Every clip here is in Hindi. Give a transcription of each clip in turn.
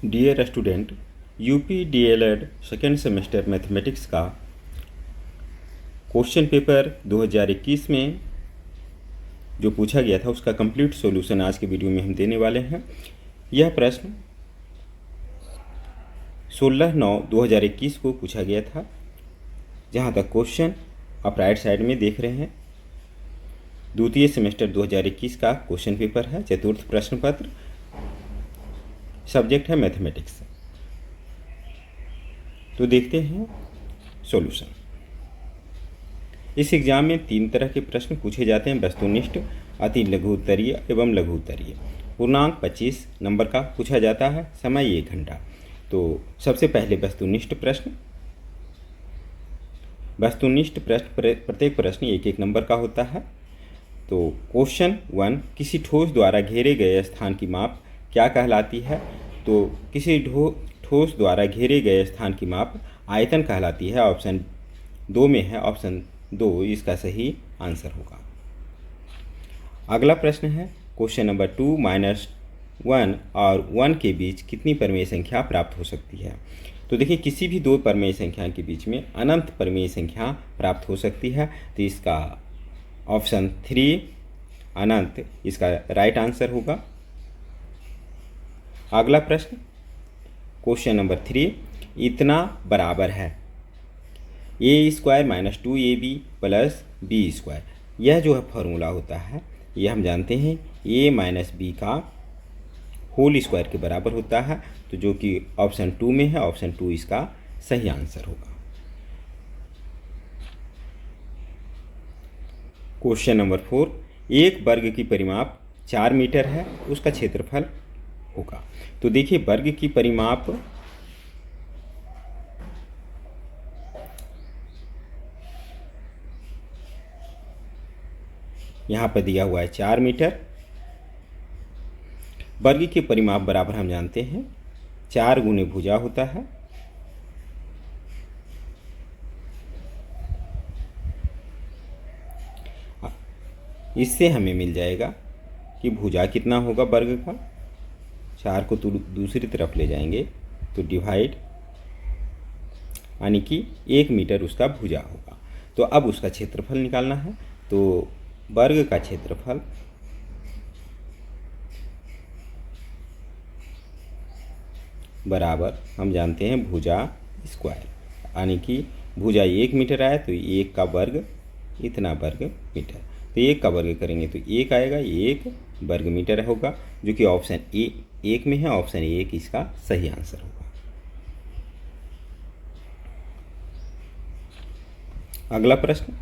Dear student, UP DElEd second semester mathematics का क्वेश्चन पेपर 2021 में जो पूछा गया था उसका कंप्लीट सॉल्यूशन आज के वीडियो में हम देने वाले हैं। यह प्रश्न 16/9/2021 को पूछा गया था। जहां तक क्वेश्चन आप राइट साइड में देख रहे हैं, द्वितीय सेमेस्टर 2021 का क्वेश्चन पेपर है, चतुर्थ प्रश्न पत्र, सब्जेक्ट है मैथमेटिक्स। तो देखते हैं सॉल्यूशन। इस एग्जाम में 3 तरह के प्रश्न पूछे जाते हैं, वस्तुनिष्ठ, अति लघु उत्तरीय एवं लघु उत्तरीय। पूर्णांक 25 नंबर का पूछा जाता है, समय 1 घंटा। तो सबसे पहले वस्तुनिष्ठ प्रश्न। वस्तुनिष्ठ प्रश्न प्रत्येक प्रश्न 1-1 नंबर का होता है। तो क्वेश्चन 1, किसी ठोस द्वारा घेरे गए स्थान की माप क्या कहलाती है? तो किसी ठोस द्वारा घेरे गए स्थान की माप आयतन कहलाती है। ऑप्शन 2 में है, ऑप्शन 2 इसका सही आंसर होगा। अगला प्रश्न है क्वेश्चन नंबर 2, -1 और 1 के बीच कितनी परमेय संख्या प्राप्त हो सकती है? तो देखिए, किसी भी 2 परमेय संख्या के बीच में अनंत परमेय संख्या प्राप्त हो सकती है। तो इसका ऑप्शन 3 अनंत इसका राइट आंसर होगा। अगला प्रश्न क्वेश्चन नंबर 3, इतना बराबर है a² - 2ab + b²। यह जो है फॉर्मूला होता है, यह हम जानते हैं a - b का होल स्क्वायर के बराबर होता है। तो जो कि ऑप्शन 2 में है, ऑप्शन 2 इसका सही आंसर होगा। क्वेश्चन नंबर 4, एक वर्ग की परिमाप 4 मीटर है, उसका क्षेत्रफल होगा। तो देखिए, वर्ग की परिमाप यहाँ पर दिया हुआ है 4 मीटर। वर्ग के परिमाप बराबर हम जानते हैं 4 गुने भुजा होता है। इससे हमें मिल जाएगा कि भुजा कितना होगा वर्ग का। 4 को तो दूसरी तरफ ले जाएंगे तो डिवाइड, यानी कि 1 मीटर उसका भुजा होगा। तो अब उसका क्षेत्रफल निकालना है। तो वर्ग का क्षेत्रफल बराबर हम जानते हैं भुजा स्क्वायर, यानी कि भुजा 1 मीटर आया तो 1 का वर्ग इतना वर्ग मीटर। तो 1 का वर्ग करेंगे तो 1 आएगा, 1 वर्ग मीटर होगा, जो कि ऑप्शन 1 में है। ऑप्शन 1 इसका सही आंसर होगा। अगला प्रश्न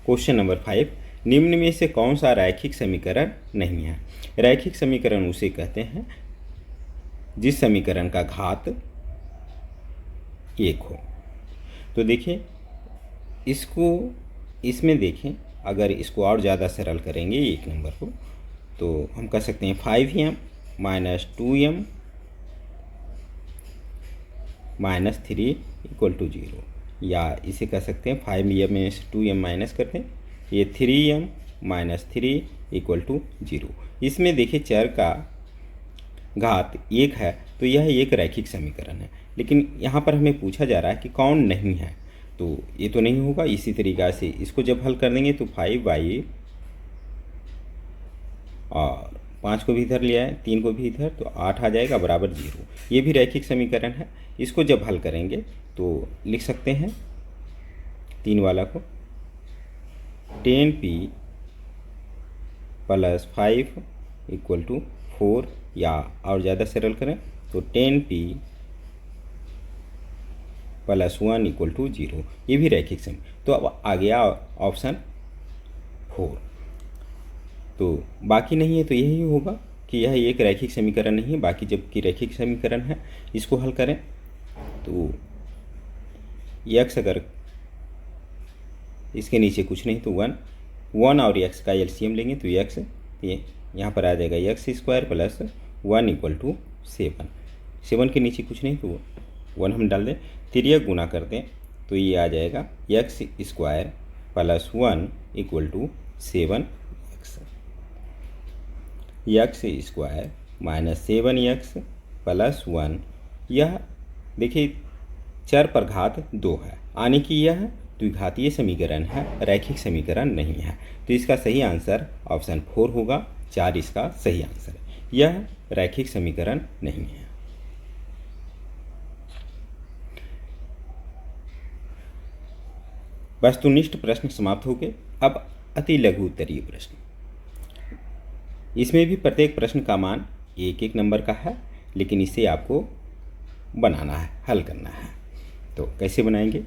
क्वेश्चन नंबर 5, निम्न में से कौन सा रैखिक समीकरण नहीं है? रैखिक समीकरण उसे कहते हैं जिस समीकरण का घात 1 हो। तो देखिए, इसमें देखें, अगर इसको और ज़्यादा सरल करेंगे 1 नंबर को, तो हम कह सकते हैं 5m - 2m - 3 = 0। या इसे कह सकते हैं 5m में से 2m माइनस कर दें, ये 3m - 3 = 0। इसमें देखिए चर का घात 1 है, तो यह एक रैखिक समीकरण है। लेकिन यहाँ पर हमें पूछा जा रहा है कि कौन नहीं है, तो ये तो नहीं होगा। इसी तरीक़ा से इसको जब हल कर देंगे तो 5y और 5 को भी इधर ले आए, 3 को भी इधर, तो 8 आ जाएगा बराबर 0। ये भी रैखिक समीकरण है। इसको जब हल करेंगे तो लिख सकते हैं 3 वाला को 10p + 5 = 4, या और ज़्यादा सरल करें तो 10p + 1 = 0। ये भी रैखिक समीकरण। तो अब आ गया ऑप्शन 4। तो बाकी नहीं है, तो यही होगा कि यह एक रैखिक समीकरण नहीं है। बाकी जबकि रैखिक समीकरण है, इसको हल करें तो x, अगर इसके नीचे कुछ नहीं तो 1 और x का एलसीएम लेंगे तो x ये यहाँ पर आ जाएगा x² + 1 = 7। 7 के नीचे कुछ नहीं तो 1 हम डाल दें, तिर्यक गुना कर दें तो ये आ जाएगा x² + 1 = 7x। x² - 7x plus 1, यह देखिए चर पर घात 2 है, यानी कि यह द्विघातीय समीकरण है, रैखिक समीकरण नहीं है। तो इसका सही आंसर ऑप्शन 4 होगा, 4 इसका सही आंसर है। यह रैखिक समीकरण नहीं है। वस्तुनिष्ठ प्रश्न समाप्त हो गए। अब अति लघु उत्तरीय प्रश्न। इसमें भी प्रत्येक प्रश्न का मान 1-1 नंबर का है, लेकिन इसे आपको बनाना है, हल करना है। तो कैसे बनाएंगे?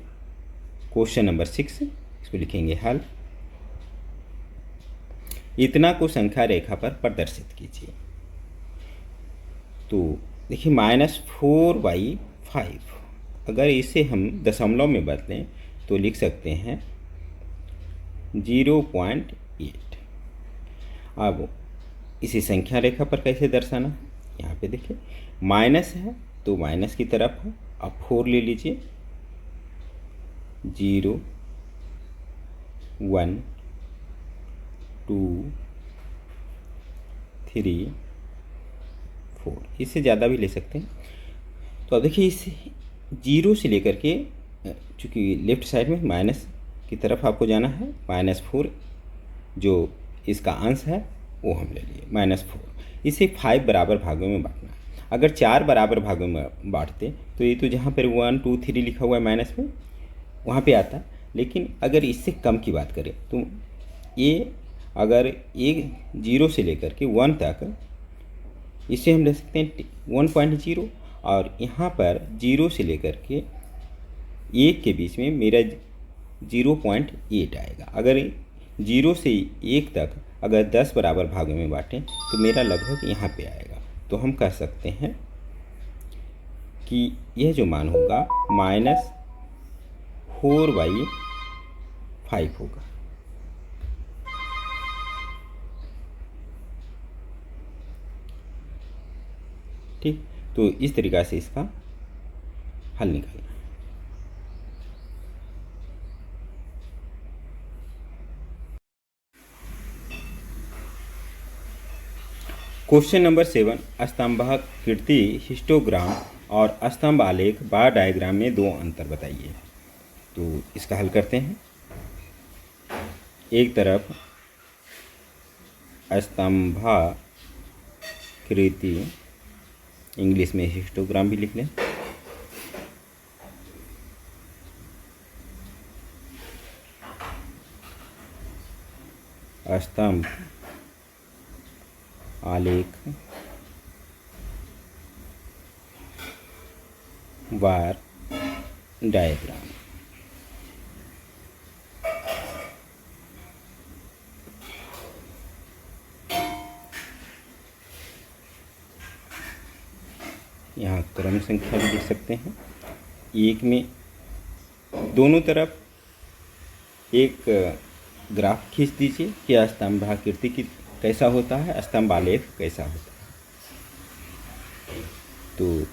क्वेश्चन नंबर 6, इसको लिखेंगे हल। इतना को संख्या रेखा पर प्रदर्शित कीजिए। तो देखिए -4/5, अगर इसे हम दशमलव में बदलें तो लिख सकते हैं 0.8। अब इसे संख्या रेखा पर कैसे दर्शाना? यहाँ पे देखिए माइनस है तो माइनस की तरफ है। अब 4 ले लीजिए, 0, 1, 2, 3, 4, इससे ज़्यादा भी ले सकते हैं। तो अब देखिए इस 0 से लेकर के, चूँकि लेफ्ट साइड में माइनस की तरफ आपको जाना है, -4 जो इसका अंश है वो हम ले लिए -4। इसे 5 बराबर भागों में बांटना है। अगर 4 बराबर भागों में बांटते तो ये तो जहाँ पर 1, 2, 3 लिखा हुआ है माइनस में, वहाँ पे आता। लेकिन अगर इससे कम की बात करें तो ये अगर 0 से लेकर के 1 तक, इसे हम ले सकते हैं 1.0, और यहाँ पर 0 से लेकर के 1 के बीच में मेरा 0.8 आएगा। अगर 0 से 1 तक अगर 10 बराबर भागों में बांटें तो मेरा लगभग यहाँ पे आएगा। तो हम कह सकते हैं कि यह जो मान होगा -4/5 होगा। ठीक, तो इस तरीक़ा से इसका हल निकालना है। क्वेश्चन नंबर 7, स्तंभाकृति हिस्टोग्राम और स्तंभ आलेख बार डायग्राम में 2 अंतर बताइए। तो इसका हल करते हैं। एक तरफ स्तंभाकृति, इंग्लिश में हिस्टोग्राम भी लिख लें, स्तंभ आलेख बार डायग्राम। यहाँ क्रम संख्या भी लिख सकते हैं। एक में दोनों तरफ एक ग्राफ खींच दीजिए कि स्तंभाकृति की कैसा होता है, स्तंभ आलेख कैसा होता है। तो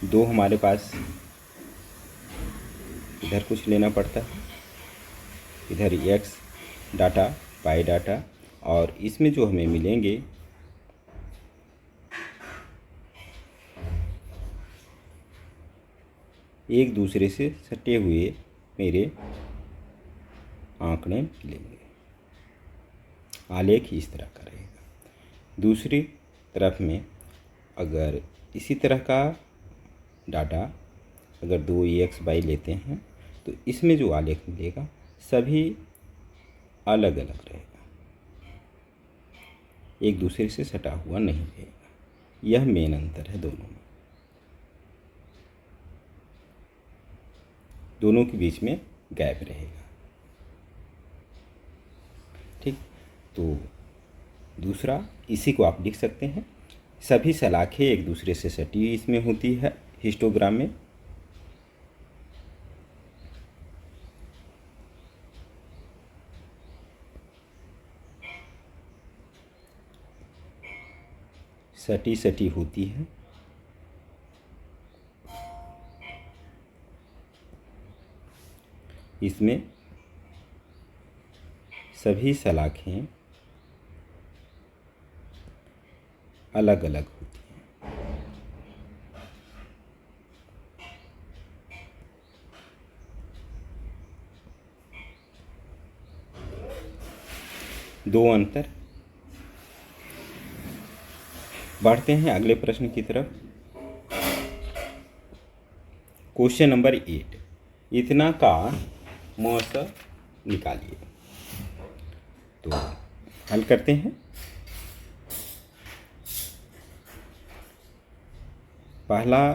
2 हमारे पास इधर कुछ लेना पड़ता है, इधर x डाटा, y डाटा, और इसमें जो हमें मिलेंगे एक दूसरे से सटे हुए मेरे आंकड़े मिलेंगे। आलेख इस तरह का रहेगा। दूसरी तरफ में अगर इसी तरह का डाटा अगर 2x y लेते हैं तो इसमें जो आलेख मिलेगा सभी अलग अलग रहेगा, एक दूसरे से सटा हुआ नहीं रहेगा। यह मेन अंतर है दोनों में। दोनों के बीच में गैप रहेगा। ठीक, तो दूसरा इसी को आप लिख सकते हैं, सभी सलाखें एक दूसरे से सटी इसमें होती है हिस्टोग्राम में। सटी सटी होती है। इसमें सभी सलाखें अलग अलग होती हैं। 2 अंतर। बढ़ते हैं अगले प्रश्न की तरफ। क्वेश्चन नंबर 8, इतना का मौस निकालिए। तो हल करते हैं। पहला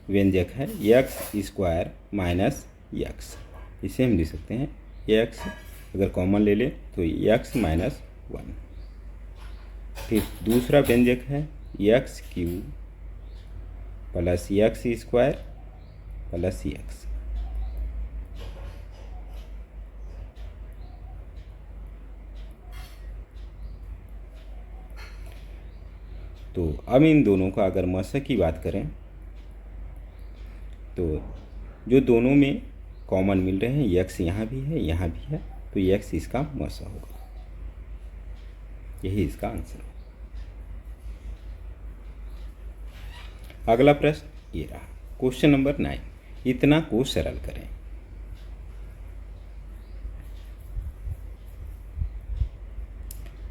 व्यंजक है x² माइनस x, इसे हम लिख सकते हैं x, अगर कॉमन ले लें तो x माइनस 1। फिर दूसरा व्यंजक है x³ plus x² plus x। तो अब इन दोनों का अगर मौसा की बात करें तो जो दोनों में कॉमन मिल रहे हैं, x यहाँ भी है यहाँ भी है, तो x इसका मौसा होगा। यही इसका आंसर है। अगला प्रश्न ये रहा, क्वेश्चन नंबर 9, इतना को सरल करें।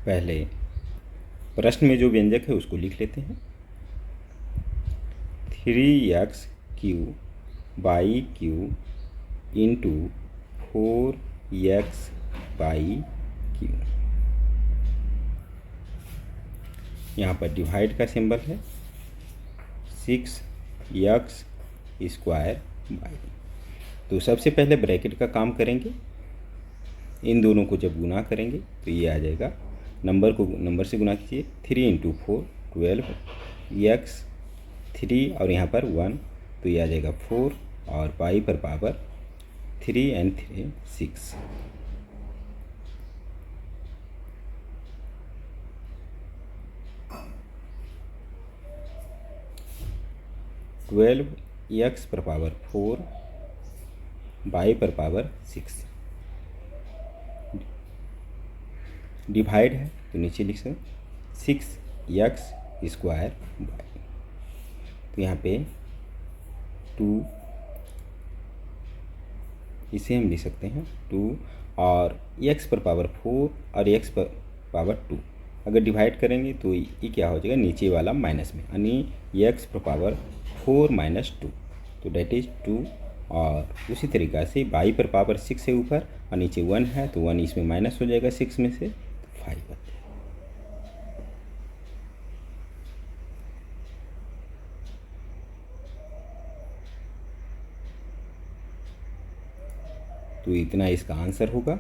पहले प्रश्न में जो व्यंजक है उसको लिख लेते हैं। 3x³ into 4x/3। यहाँ पर डिवाइड का सिंबल है 6x²। तो सबसे पहले ब्रैकेट का काम करेंगे। इन दोनों को जब गुना करेंगे तो ये आ जाएगा, नंबर को नंबर से गुना कीजिए, 3 × 4 12x3 और यहाँ पर 1, तो ये आ जाएगा 4 और y पर पावर 3 and 3 6। x पर पावर 4 y पर पावर 6। डिवाइड है तो नीचे लिख सकते 6x²y। तो यहाँ पे 2, इसे हम लिख सकते हैं 2 और x पर पावर 4 और x पर पावर 2। अगर डिवाइड करेंगे तो ये क्या हो जाएगा, नीचे वाला माइनस में, यानी x पर पावर 4 माइनस 2, तो डेट इज 2। और उसी तरीक़ा से y पर पावर 6 है ऊपर और नीचे 1 है, तो 1 इसमें माइनस हो जाएगा 6 में से, 5 बनता है। तो इतना इसका आंसर होगा।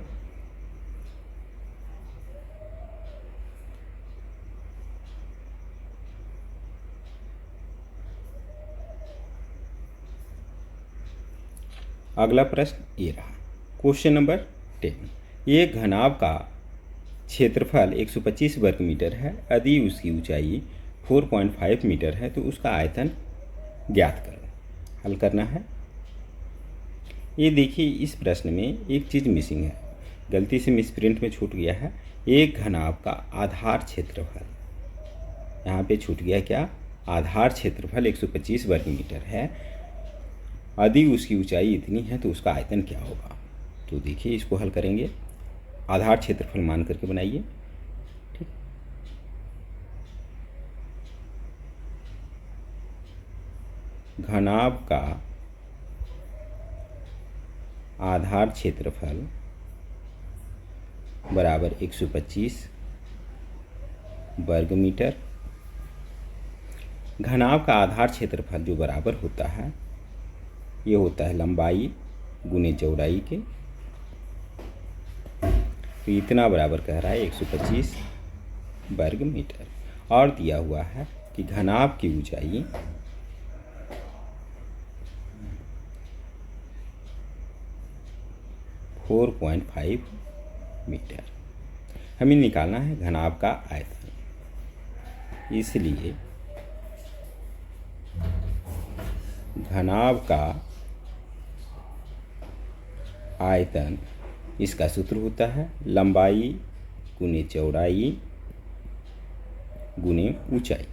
अगला प्रश्न ये रहा, क्वेश्चन नंबर 10, एक घनाभ का क्षेत्रफल 125 वर्ग मीटर है, यदि उसकी ऊंचाई 4.5 मीटर है तो उसका आयतन ज्ञात करो। हल करना है। ये देखिए, इस प्रश्न में एक चीज़ मिसिंग है, गलती से मिसप्रिंट में छूट गया है। एक घनाभ का आधार क्षेत्रफल, यहाँ पे छूट गया क्या, आधार क्षेत्रफल 125 वर्ग मीटर है, यदि उसकी ऊंचाई इतनी है तो उसका आयतन क्या होगा। तो देखिए, इसको हल करेंगे, आधार क्षेत्रफल मान करके बनाइए। ठीक, घनाभ का आधार क्षेत्रफल बराबर 125 वर्ग मीटर। घनाभ का आधार क्षेत्रफल जो बराबर होता है, ये होता है लंबाई गुने चौड़ाई के। तो इतना बराबर कह रहा है 125 वर्ग मीटर, और दिया हुआ है कि घनाभ की ऊंचाई 4.5 मीटर। हमें निकालना है घनाभ का आयतन, इसलिए घनाभ का आयतन, इसका सूत्र होता है लंबाई गुने चौड़ाई गुने ऊंचाई।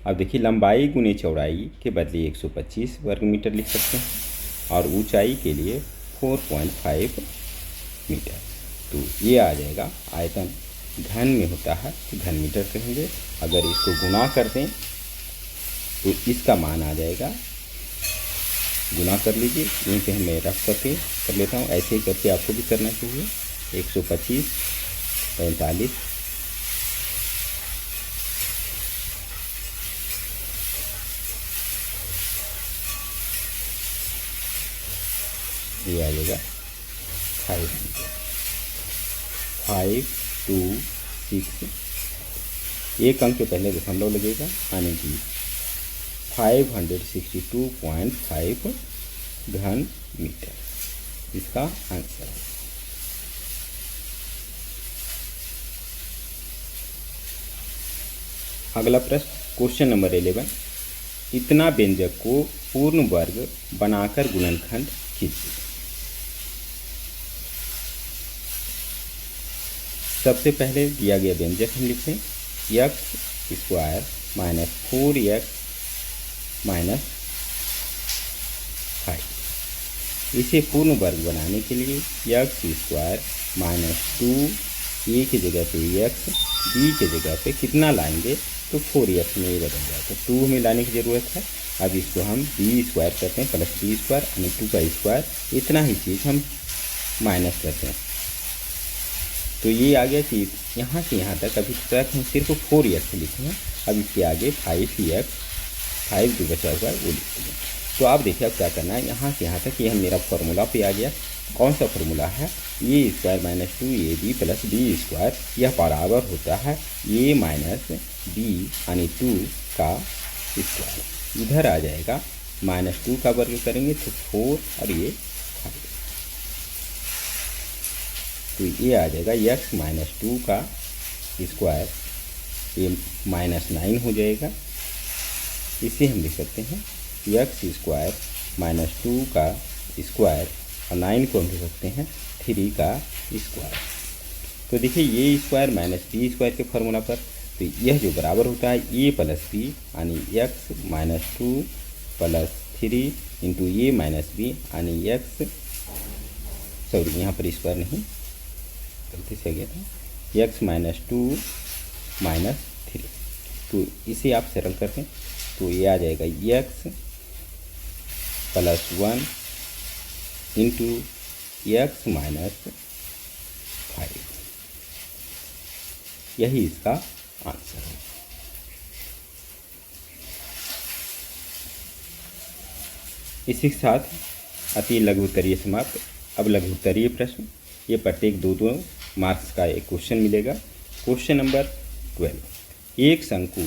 अब देखिए, लंबाई गुने चौड़ाई के बदले 125 वर्ग मीटर लिख सकते हैं और ऊंचाई के लिए 4.5 मीटर। तो ये आ जाएगा, आयतन घन में होता है तो घन मीटर कहेंगे। अगर इसको गुणा कर दें तो इसका मान आ जाएगा, गुना कर लीजिए, यहीं पे मैं रफ करके कर लेता हूँ, ऐसे ही करके आपको भी करना चाहिए। 125 45 ये आ जाएगा 5 2 6, एक अंक के पहले दशमलव लगेगा, यानी कि 562.5 घन मीटर इसका आंसर है। अगला प्रश्न, क्वेश्चन नंबर 11, इतना व्यंजक को पूर्ण वर्ग बनाकर गुणनखंड कीजिए। सबसे पहले दिया गया व्यंजक हम लिखें x² माइनस 4x माइनस 5। इसे पूर्ण वर्ग बनाने के लिए x² माइनस 2, a की जगह पे x, b की जगह पे कितना लाएंगे तो 4x में ये बदल जाएगा, 2 हमें लाने की ज़रूरत है। अब इसको हम b² करते हैं प्लस b² यानी 2 का स्क्वायर, इतना ही चीज़ हम माइनस करते हैं। तो ये आ गया चीज़ यहाँ से यहाँ तक। अभी तक हम सिर्फ 4x लिखे हैं, अब इसके आगे 5x, 5 जो बचा हुआ है वो लिख देंगे। तो आप देखिए अब क्या करना है, यहाँ से यहाँ तक ये हम मेरा फार्मूला पे आ गया। कौन सा फार्मूला है, A square minus 2ab plus B square, यह बराबर होता है a माइनस बी यानी 2 का स्क्वायर। इधर आ जाएगा -2 का वर्ग करेंगे तो 4 और ये 5, तो ये आ जाएगा x माइनस 2 का स्क्वायर, ये -9 हो जाएगा। इसे हम लिख सकते हैं x² माइनस 2 का स्क्वायर और 9 को हम लिख सकते हैं 3 का स्क्वायर। तो देखिए ये स्क्वायर माइनस बी स्क्वायर के फार्मूला पर, तो यह जो बराबर होता है a प्लस बी यानी x माइनस 2 प्लस 3 इंटू ए माइनस बी यानी x, सॉरी यहाँ पर स्क्वायर नहीं, गलती से गया था, x माइनस 2 माइनस 3। तो इसे आप सरल करते हैं तो ये आ जाएगा x plus 1 into x minus 5, यही इसका आंसर है। इसी के साथ अति लघु उत्तरीय समाप्त। अब लघु उत्तरीय प्रश्न, ये प्रत्येक 2-2 मार्क्स का एक क्वेश्चन मिलेगा। क्वेश्चन नंबर 12, एक शंकु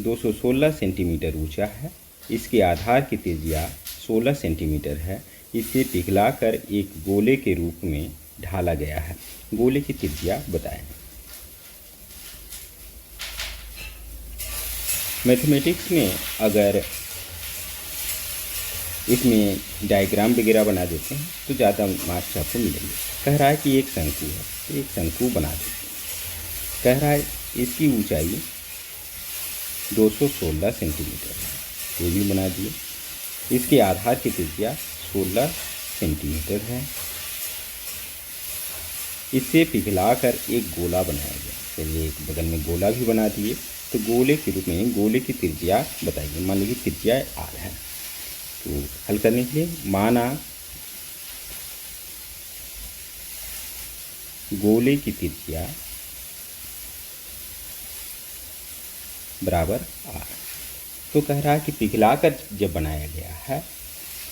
216 सेंटीमीटर ऊंचा है, इसके आधार की त्रिज्या 16 सेंटीमीटर है, इसे पिघलाकर एक गोले के रूप में ढाला गया है, गोले की त्रिज्या बताएं। मैथमेटिक्स में अगर इसमें डायग्राम वगैरह बना देते हैं तो ज़्यादा मार्क्स आपको मिलेंगे। कह रहा है कि एक शंकु है, तो एक शंकु बना देते हैं। कह रहा है इसकी ऊंचाई 216 सेंटीमीटर है, ये भी बना दिए। इसके आधार की त्रिज्या 16 सेंटीमीटर है, इसे पिघलाकर एक गोला बनाया गया। चलिए एक बगल में गोला भी बना दिए, तो गोले के रूप में गोले की त्रिज्या बताइए। मान लीजिए त्रिज्या r है, तो हल करने के लिए माना गोले की त्रिज्या बराबर r। तो कह रहा है कि पिघलाकर जब बनाया गया है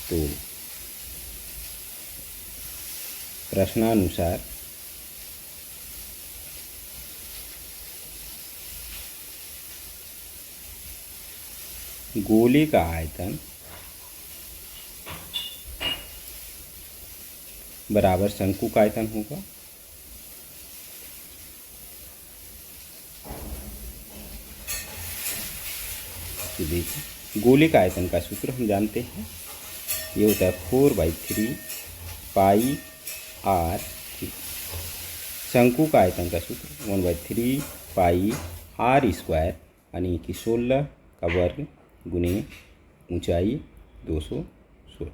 तो प्रश्नानुसार गोले का आयतन बराबर शंकु का आयतन होगा। तो देखिए गोले का आयतन का सूत्र हम जानते हैं, ये होता है 4/3 पाई r। शंकु का आयतन का सूत्र 1/3 पाई r स्क्वायर यानी कि 16 का वर्ग गुने ऊंचाई 216।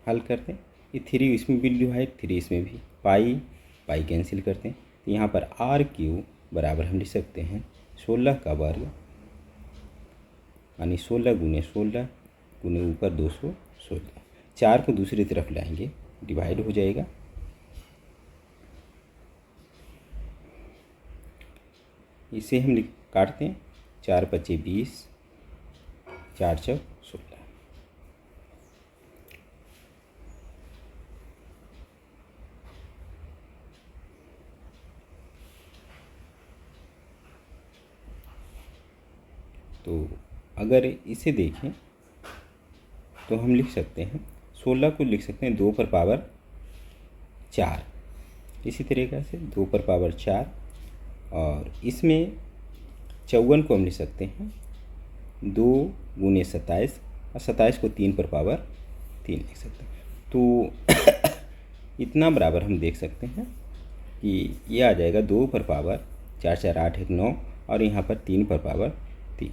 हल करते हैं ये 3 इसमें भी डिवाइड, 3 इसमें भी, पाई पाई कैंसिल करते हैं, तो यहाँ पर आर क्यू बराबर हम लिख सकते हैं 16 का वर्ग, यानी 16 गुने 16 गुने ऊपर 216। 4 को दूसरी तरफ लाएंगे, डिवाइड हो जाएगा, इसे हम काटते हैं, 4 पच्चे 20, 4 चौक 16। तो अगर इसे देखें तो हम लिख सकते हैं 16 को लिख सकते हैं 2 पर पावर 4, इसी तरीक़े से 2 पर पावर 4, और इसमें 54 को हम लिख सकते हैं 2 गुने 27, और 27 को 3 पर पावर 3 लिख सकते हैं। तो इतना बराबर हम देख सकते हैं कि ये आ जाएगा 2 पर पावर 4 4 8 1 9, और यहाँ पर 3 पर पावर 3।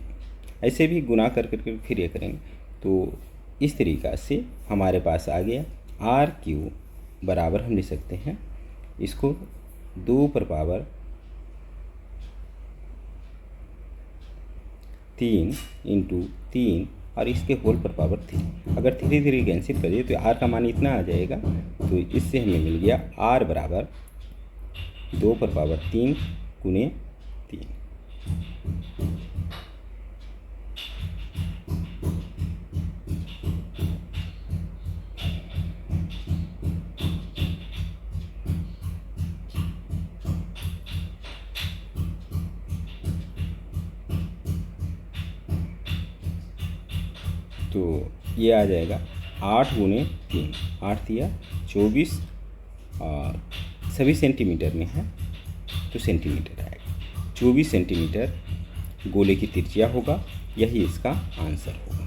ऐसे भी गुना कर करके फिर ये करेंगे, तो इस तरीक़ा से हमारे पास आ गया आर क्यू बराबर हम लिख सकते हैं इसको 2 पर पावर 3 इंटू 3 और इसके होल पर पावर 3। अगर धीरे धीरे कैंसिल करिए तो आर का मान इतना आ जाएगा, तो इससे हमें मिल गया आर बराबर 2 पर पावर 3 गुने 3। तो ये आ जाएगा 8 गुने 3, 8 दिया 24, और सभी सेंटीमीटर में है तो सेंटीमीटर आएगा। 24 सेंटीमीटर गोले की त्रिज्या होगा, यही इसका आंसर होगा।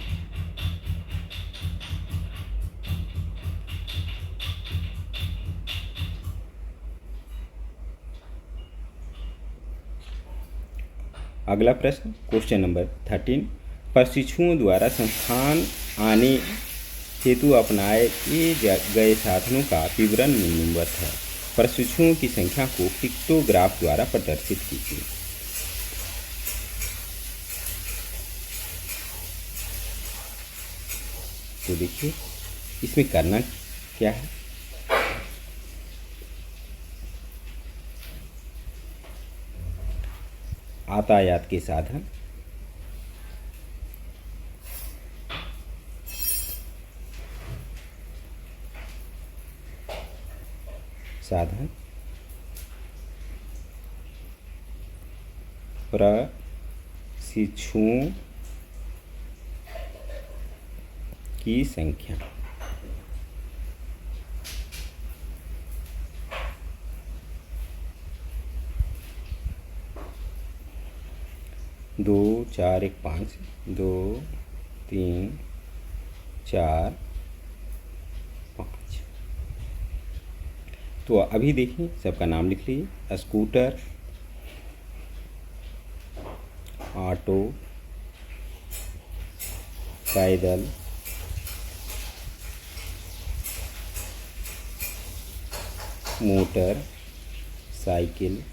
अगला प्रश्न, क्वेश्चन नंबर 13, प्रशिक्षुओं द्वारा संस्थान आने हेतु अपनाए गए साधनों का विवरण निम्नवत है। प्रशिक्षुओं की संख्या को पिक्टोग्राफ द्वारा प्रदर्शित कीजिए। तो देखिए इसमें करना क्या है, यातायात के साधन, प्रशिक्षुओं की संख्या, दो 4 1 5, 2 3 4 5। तो अभी देखिए सबका नाम लिख लीजिए, स्कूटर, ऑटो, पैदल, मोटर साइकिल,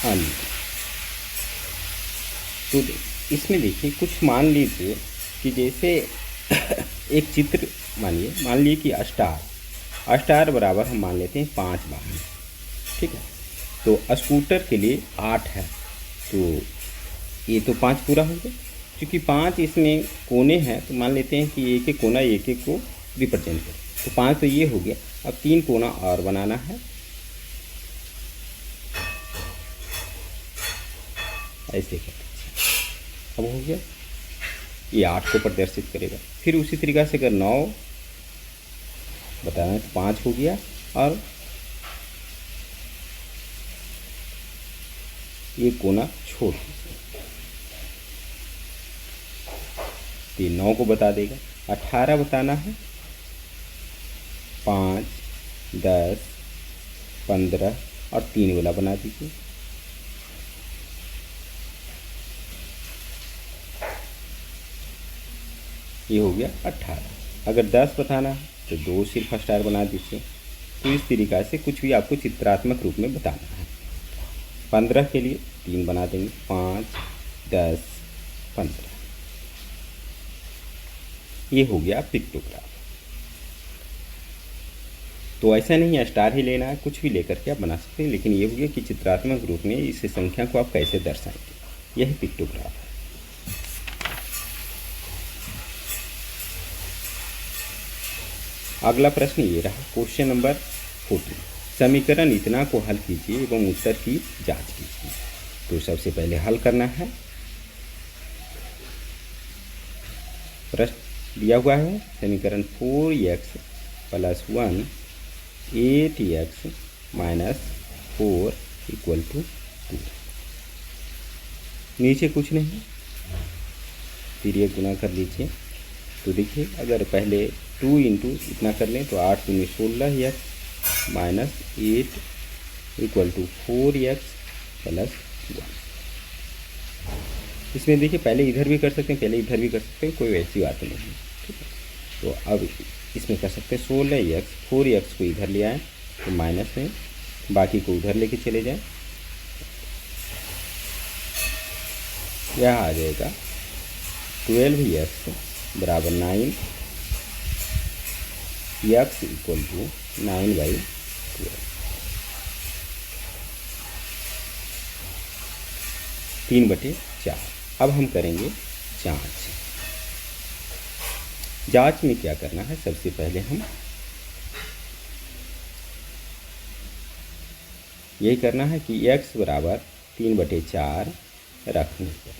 अन्य। तो इसमें देखिए कुछ मान लीजिए कि जैसे एक चित्र मान लिए कि स्टार बराबर हम मान लेते हैं 5 वाहन, ठीक है। तो स्कूटर के लिए 8 है, तो ये तो 5 पूरा हो गया। क्योंकि 5 इसमें कोने हैं तो मान लेते हैं कि एक एक कोना एक एक को रिप्रेजेंट करें, तो 5 तो ये हो गया। अब 3 कोना और बनाना है, ऐसे कर दीजिए। अब हो गया, ये 8 को प्रदर्शित करेगा। फिर उसी तरीक़ा से अगर 9 बताना है तो 5 हो गया, और ये कोना छोड़ दीजिए, 9 को बता देगा। 18 बताना है, 5 10 15 और 3 वाला बना दीजिए। ये हो गया 18। अगर 10 बताना है तो 2 सिर्फ स्टार बना दीजिए। तो इस तरीक़ा से कुछ भी आपको चित्रात्मक रूप में बताना है। 15 के लिए 3 बना देंगे, 5, 10, 15। ये हो गया पिक्टोग्राफ। तो ऐसा नहीं है स्टार ही लेना है, कुछ भी लेकर के आप बना सकते हैं, लेकिन ये हो गया कि चित्रात्मक रूप में इस संख्या को आप कैसे दर्शाएंगे, यही पिक्टोग्राफ है। अगला प्रश्न ये रहा, क्वेश्चन नंबर 14। समीकरण इतना को हल कीजिए एवं उत्तर की जांच कीजिए। तो सबसे पहले हल करना है। प्रश्न दिया हुआ है समीकरण 4x + 1 8x - 4 = 2। नीचे कुछ नहीं, फिर ये गुना कर लीजिए। तो देखिए अगर पहले 2 इंटू इतना कर लें तो 8 दूनी 16x - 8 = 4x + 1। इसमें देखिए पहले इधर भी कर सकते हैं, पहले इधर भी कर सकते हैं, कोई वैसी बात नहीं है, ठीक है। तो अब इसमें कर सकते हैं 16x, 4x को इधर ले आएँ तो माइनस में, बाकी को उधर लेके चले जाएं, यह आ जाएगा 12x = 9, x = 9/12, 3/4। अब हम करेंगे जांच। जांच में क्या करना है, सबसे पहले हम यही करना है कि x = 3/4 रखने पर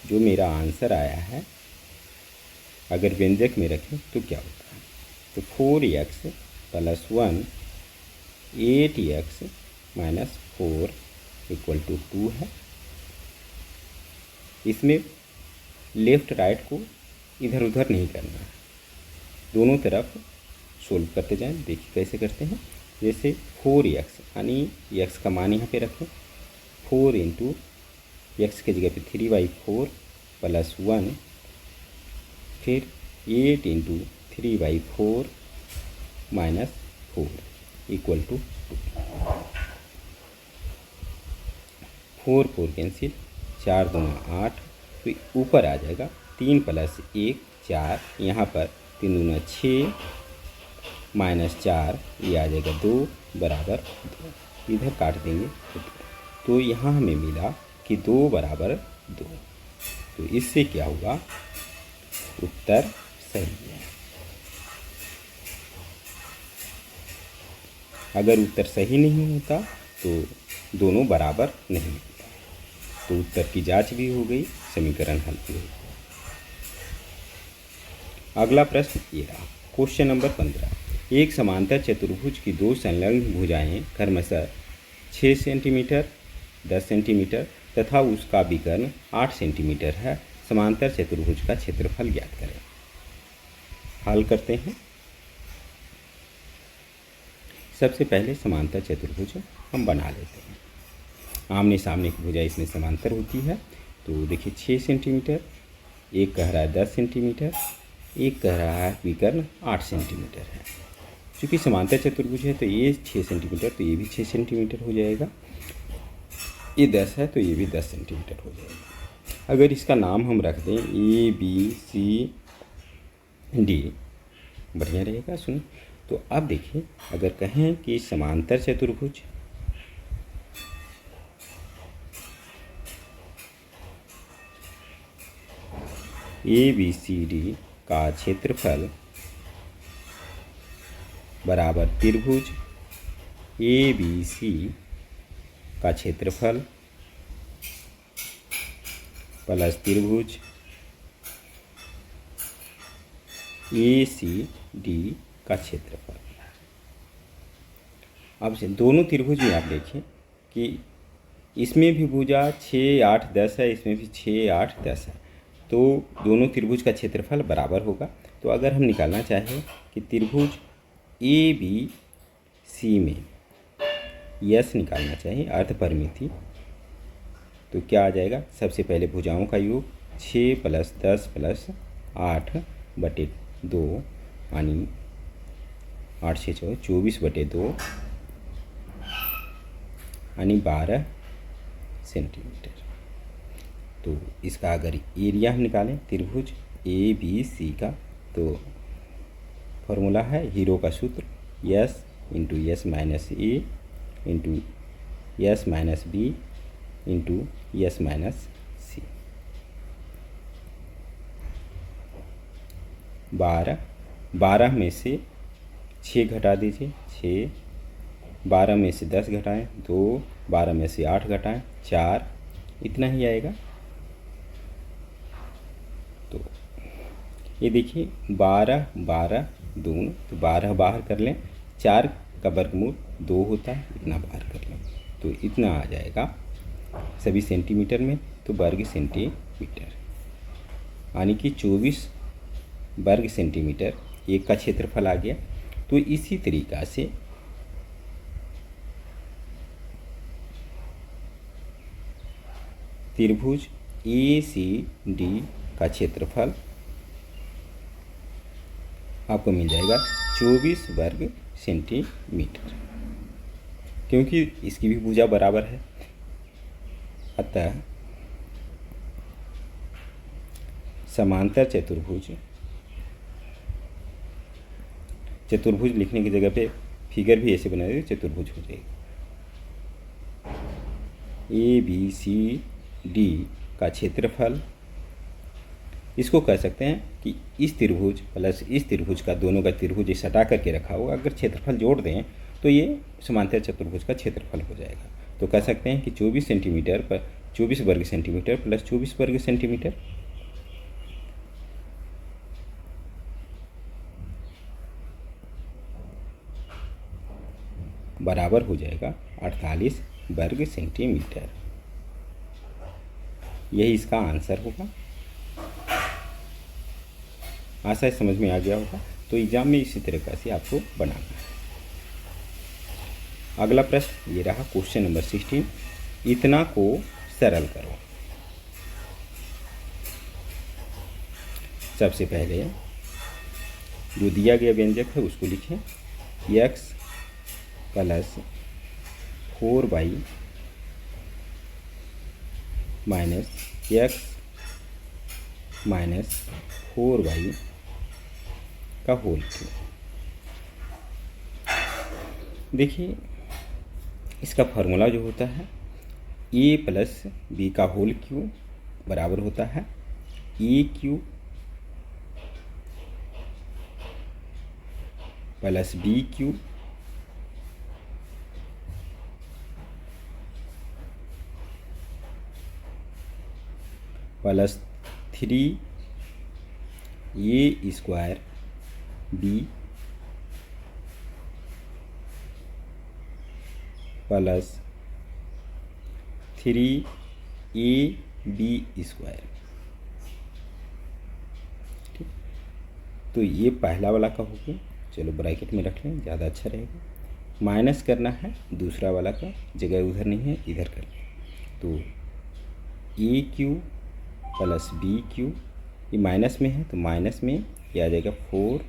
जो मेरा आंसर आया है, अगर व्यंजक में रखें तो क्या होता है। तो 4x + 1 8x - 4 = 2 है। इसमें लेफ़्ट राइट को इधर उधर नहीं करना है, दोनों तरफ सोल्व करते जाएं। देखिए कैसे करते हैं, जैसे 4x यानी x का मान यहाँ पे रखें, 4 इंटू x के जगह पे 3/4 + 1, फिर 8 इंटू 3/4 - 4 = 2। 4 4 कैंसिल, 4 दूना 8, तो ऊपर आ जाएगा 3 + 1 4, यहाँ पर 3 दूना 6 -4, ये आ जाएगा 2 = 2। इधर काट देंगे तो यहाँ हमें मिला कि 2 = 2। तो इससे क्या हुआ, उत्तर सही है। अगर उत्तर सही नहीं होता तो दोनों बराबर नहीं होता। तो उत्तर की जांच भी हो गई, समीकरण हल भी हो गया। अगला प्रश्न ये रहा, क्वेश्चन नंबर 15। एक समांतर चतुर्भुज की 2 संलग्न भुजाएं क्रमशः 6 सेंटीमीटर, 10 सेंटीमीटर तथा उसका विकर्ण 8 सेंटीमीटर है। समांतर चतुर्भुज का क्षेत्रफल ज्ञात करें। हल करते हैं। सबसे पहले समांतर चतुर्भुज हम बना लेते हैं। आमने सामने की भुजा इसमें समांतर होती है। तो देखिए 6 सेंटीमीटर, एक कह रहा है 10 सेंटीमीटर, एक कह रहा है विकर्ण 8 सेंटीमीटर है। चूँकि समांतर चतुर्भुज है तो ये 6 सेंटीमीटर, तो ये भी 6 सेंटीमीटर हो जाएगा। ये 10 है तो ये भी 10 सेंटीमीटर हो जाएगा। अगर इसका नाम हम रख दें ABCD, बढ़िया रहेगा। सुनिए, तो अब देखिए अगर कहें कि समांतर चतुर्भुज ABCD का क्षेत्रफल बराबर त्रिभुज ABC का क्षेत्रफल प्लस त्रिभुज ACD का क्षेत्रफल। अब से दोनों त्रिभुज में आप देखें कि इसमें भी भुजा 6 8 10 है, इसमें भी 6 8 10 है, तो दोनों त्रिभुज का क्षेत्रफल बराबर होगा। तो अगर हम निकालना चाहें कि त्रिभुज ABC में यस निकालना चाहिए, अर्ध परिमिति, तो क्या आ जाएगा। सबसे पहले भुजाओं का योग 6 + 10 + 8 / 2 यानी 8 6 24/2 यानी 12 सेंटीमीटर। तो इसका अगर एरिया हम निकालें त्रिभुज ABC का, तो फॉर्मूला है हीरो का सूत्र S into S minus A into S minus B into S minus C. 12 में से 6 घटा दीजिए, 6, 12 में से 10 घटाएं 2, 12 में से 8 घटाएं 4, इतना ही आएगा। तो ये देखिए 12 12 दून, तो 12 बाहर कर लें, 4 का वर्गमूल 2 होता है, इतना बाहर कर लें, तो इतना आ जाएगा सभी सेंटीमीटर में, तो वर्ग सेंटीमीटर यानी कि 24 वर्ग सेंटीमीटर एक का क्षेत्रफल आ गया। तो इसी तरीक़ा से त्रिभुज ACD का क्षेत्रफल आपको मिल जाएगा 24 वर्ग सेंटीमीटर, क्योंकि इसकी भी भुजा बराबर है। अतः समांतर चतुर्भुज लिखने की जगह पे फिगर भी ऐसे बना देंगे, चतुर्भुज हो जाएगी। ABCD का क्षेत्रफल, इसको कह सकते हैं कि इस त्रिभुज प्लस इस त्रिभुज का, दोनों का त्रिभुज इस हटा करके रखा होगा, अगर क्षेत्रफल जोड़ दें तो ये समांतर चतुर्भुज का क्षेत्रफल हो जाएगा। तो कह सकते हैं कि 24 सेंटीमीटर पर 24 वर्ग सेंटीमीटर प्लस 24 वर्ग सेंटीमीटर बराबर हो जाएगा 48 वर्ग सेंटीमीटर। यही इसका आंसर होगा। आशा है समझ में आ गया होगा। तो एग्जाम में इसी तरीक़ा से आपको बनाना है। अगला प्रश्न ये रहा, क्वेश्चन नंबर 16, इतना को सरल करो। सबसे पहले जो दिया गया व्यंजक है उसको लिखें, x plus 4y minus x minus 4y का होल क्यूब। देखिए इसका फार्मूला जो होता है a प्लस बी का होल क्यूब बराबर होता है a cube plus b cube plus 3a square b plus 3ab square. ठीक, तो ये पहला वाला का हो गया। चलो ब्रैकेट में रख लें, ज़्यादा अच्छा रहेगा। माइनस करना है दूसरा वाला का, जगह उधर नहीं है, इधर कर लें। तो a cube plus b cube, ये माइनस में है तो माइनस में ये आ जाएगा 4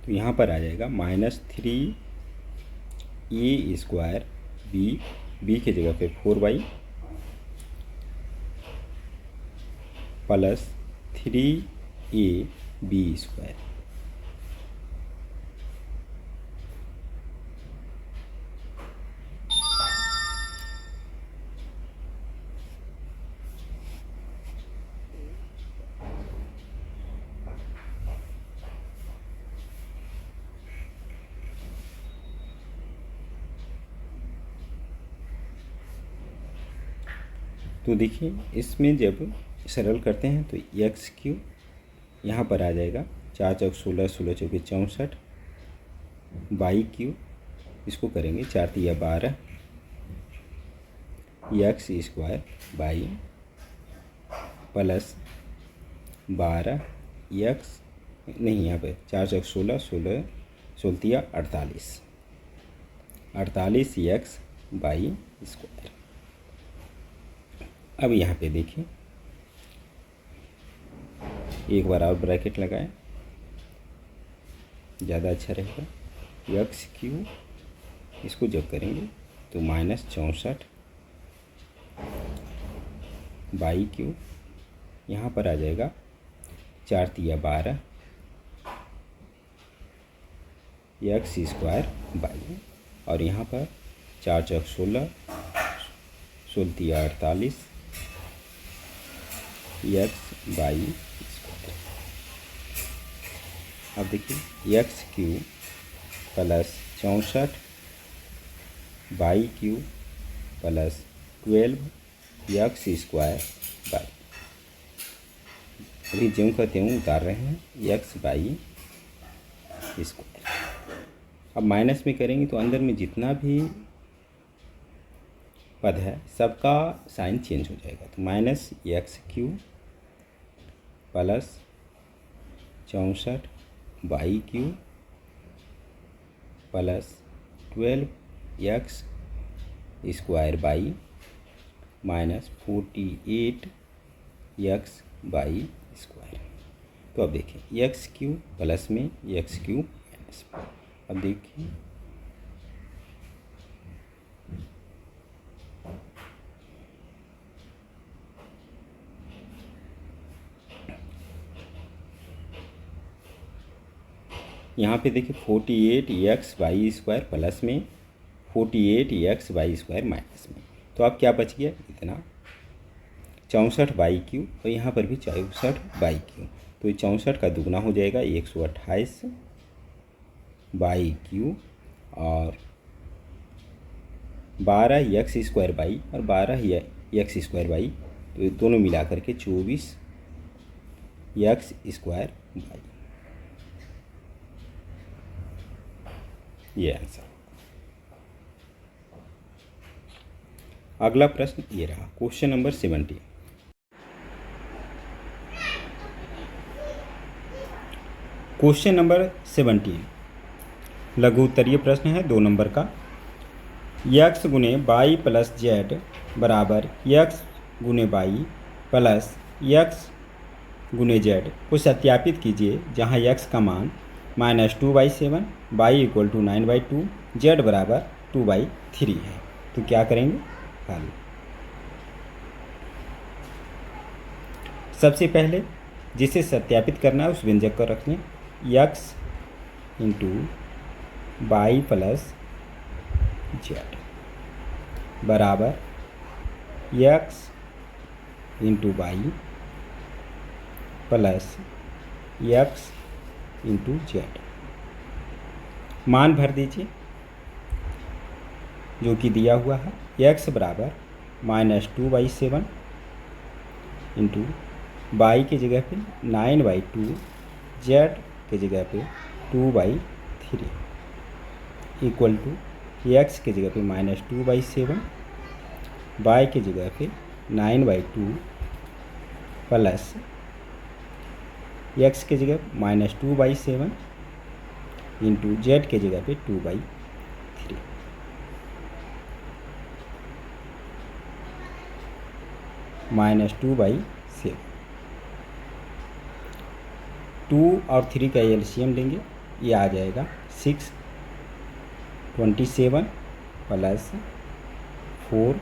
तो यहाँ पर आ जाएगा -3a स्क्वायर बी की जगह पे 4y प्लस 3ab स्क्वायर। तो देखिए इसमें जब सरल करते हैं तो एक्स क्यू यहाँ पर आ जाएगा, 4 चौक 16, 16 चौके 64, बाई क्यू इसको करेंगे 4 तिया 12, x square by plus 12 x नहीं, यहाँ पे 4 चौक 16, 16 16 48, 48 एक्स बाई स्क्वायर। अब यहाँ पे देखिए एक बार और ब्रैकेट लगाएं, ज़्यादा अच्छा रहेगा। एक्स क्यू इसको जब करेंगे तो -64 बाई क्यू यहाँ पर आ जाएगा 4 तिया 12 एक्स स्क्वायर बाई, और यहाँ पर 4 चौक 16, 16 तिया 48 एक्स बाई स्क्वायर। अब देखिए x Q plus 64 by Q plus 12 x square by, अभी ज्यों का त्यों उतार रहे हैं एक्स बाई स्क्वायर। अब माइनस में करेंगे तो अंदर में जितना भी पद है सबका साइन चेंज हो जाएगा, तो minus x Q plus 64 by Q plus 12 x square by minus 48 x by square. तो अब देखिए एक्स क्यू प्लस में एक्स क्यू माइनस में, अब देखिए यहाँ पे देखिए 48 एक्स बाई स्क्वायर प्लस में 48 एक्स बाई स्क्वायर माइनस में, तो अब क्या बच गया इतना 64 बाई क्यू, और यहाँ पर भी 64 बाई क्यू, तो 64 का दुगना हो जाएगा 128 बाई क्यू, और 12 एक्स स्क्वायर बाई और 12 एक्स स्क्वायर बाई, तो दोनों मिला करके 24 एक्स स्क्वायर बाई, ये आंसर। अगला प्रश्न ये रहा, क्वेश्चन नंबर 70। क्वेश्चन नंबर 17 लघु उत्तरीय प्रश्न है, 2 नंबर का। एक्स गुने बाई प्लस जेड बराबर एक्स गुने बाई प्लस एक्स गुने जेड को सत्यापित कीजिए, जहाँ एक्स का मान -2/7, बाई इक्वल टू 9/2, जेड बराबर 2/3 है। तो क्या करेंगे, हल। सबसे पहले जिसे सत्यापित करना है उस व्यंजक को रख लें, x into y plus z बराबर x into y plus x into z. मान भर दीजिए जो कि दिया हुआ है, एक्स बराबर -2/7 इंटू बाई की जगह पे 9/2, जेड की जगह पे 2/3 इक्वल टू एक्स की जगह पे -2/7, बाई की जगह पे 9/2 प्लस एक्स की जगह -2/7 इंटू जेड की जगह पे 2/3। -2/7, 2 और 3 का एलसीएम लेंगे, ये आ जाएगा 6, 27 प्लस 4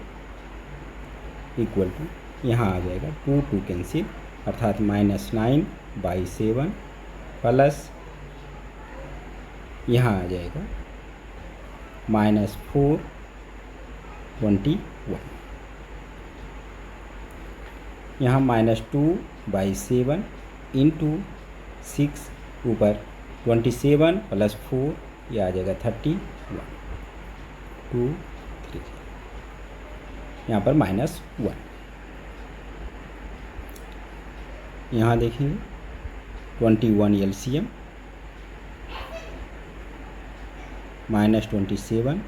इक्वल टू, यहाँ आ जाएगा 2 कैंसिल, अर्थात -9/7 प्लस यहाँ आ जाएगा -4/21, यहाँ -2/7 इंटू 6 ऊपर 27 प्लस 4, ये आ जाएगा 31, 2 3, यहाँ पर -1। यहाँ देखेंगे 21 LCM -27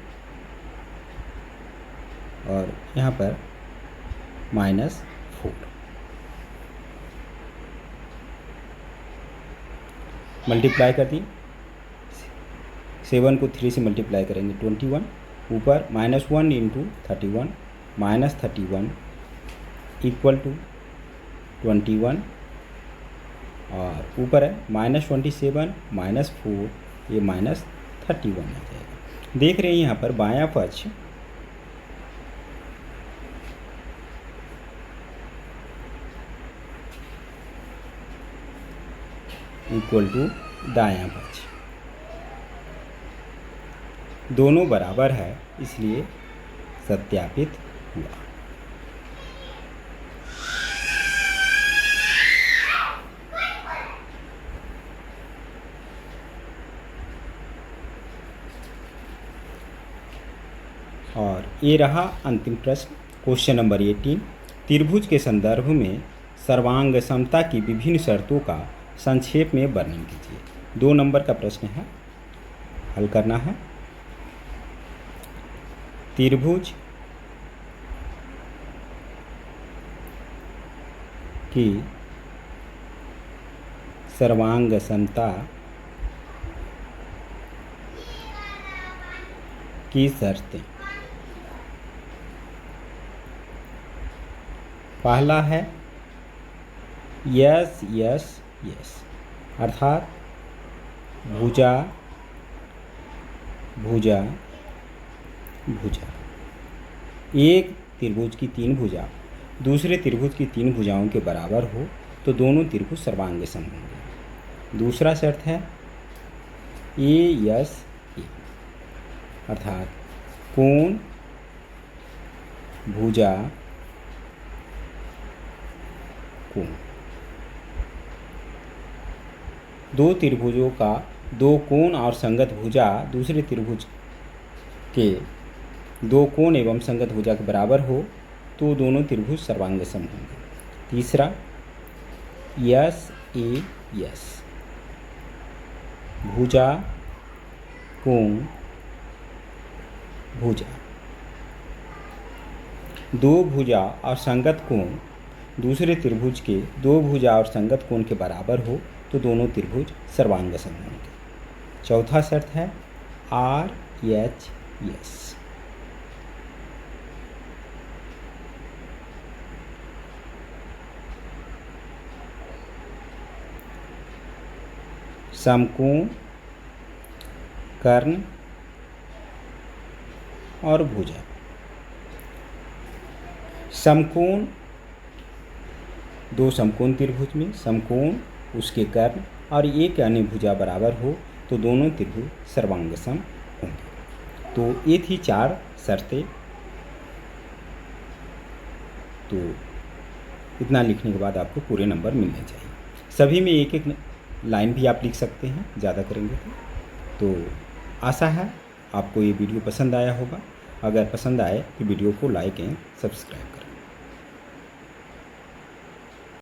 और यहाँ पर -4। मल्टीप्लाई कर दिए, 7 को 3 से मल्टीप्लाई करेंगे 21, ऊपर -1 × 31 -31 इक्वल टू 21 और ऊपर है -27 -4, ये -31 आ जाएगा। देख रहे हैं यहाँ पर बायां पक्ष इक्वल टू दायां पक्ष, दोनों बराबर है, इसलिए सत्यापित हुआ। और ये रहा अंतिम प्रश्न, क्वेश्चन नंबर 18। त्रिभुज के संदर्भ में सर्वांग समता की विभिन्न शर्तों का संक्षेप में वर्णन कीजिए। 2 नंबर का प्रश्न है, हल करना है। त्रिभुज की सर्वांग समता की शर्तें। पहला है यस यस यस, अर्थात भुजा भुजा भुजा। एक त्रिभुज की 3 भुजा दूसरे त्रिभुज की 3 भुजाओं के बराबर हो तो दोनों त्रिभुज सर्वांग सम होंगे। दूसरा शर्त है ए यस ए, अर्थात कोण भुजा कोण। 2 त्रिभुजों का 2 कोण और संगत भुजा दूसरे त्रिभुज के 2 कोण एवं संगत भुजा के बराबर हो तो दोनों त्रिभुज सर्वांग सम होंगे। तीसरा यस ए यस, भुजा कोण भुजा। 2 भुजा और संगत कोण दूसरे त्रिभुज के 2 भुजा और संगत कोण के बराबर हो तो दोनों त्रिभुज सर्वांग सम होंगे। चौथा शर्त है आर एच एस, समकोण कर्ण और भुजा। समकोण 2 समकोण त्रिभुज में समकोण उसके कर्ण और एक अन्य भुजा बराबर हो तो दोनों त्रिभुज सर्वांग सम होंगे। तो ये थी 4 शर्तें। तो इतना लिखने के बाद आपको पूरे नंबर मिलने चाहिए। सभी में एक एक लाइन भी आप लिख सकते हैं, ज़्यादा करेंगे तो आशा है आपको ये वीडियो पसंद आया होगा। अगर पसंद आए तो वीडियो को लाइक एंड सब्सक्राइब करें।